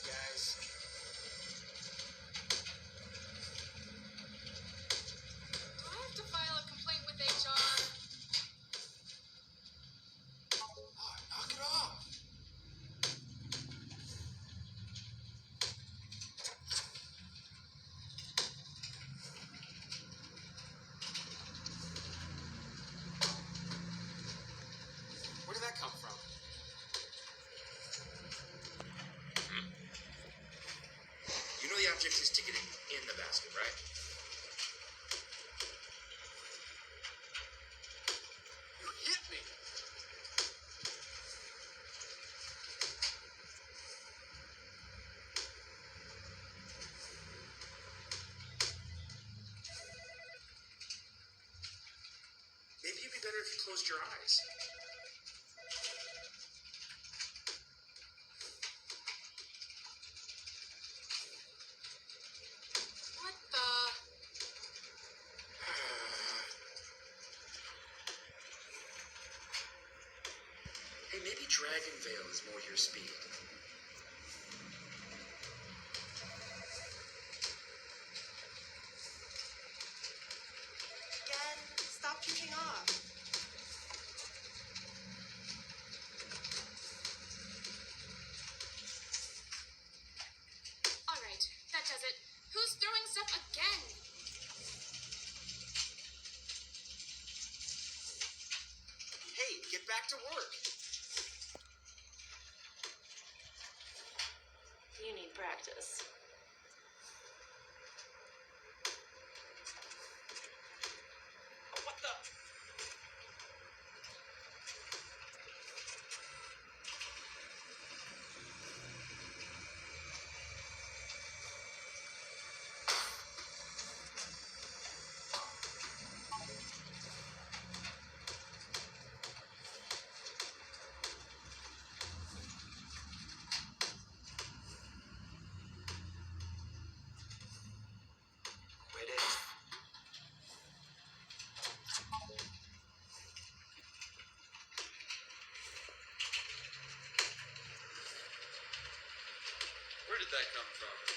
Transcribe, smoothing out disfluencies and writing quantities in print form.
guys. Do I have to file a complaint with HR? Oh, knock it off. Where did that come from? You know the object is ticketed in the basket, right? You hit me. Maybe it'd be better if you closed your eyes. What the? Hey, maybe Dragon Veil is more your speed. Again, stop shooting off. All right, that does it. Who's throwing stuff again? Hey, get back to work. You need practice. What the? Quit it. Where did that come from?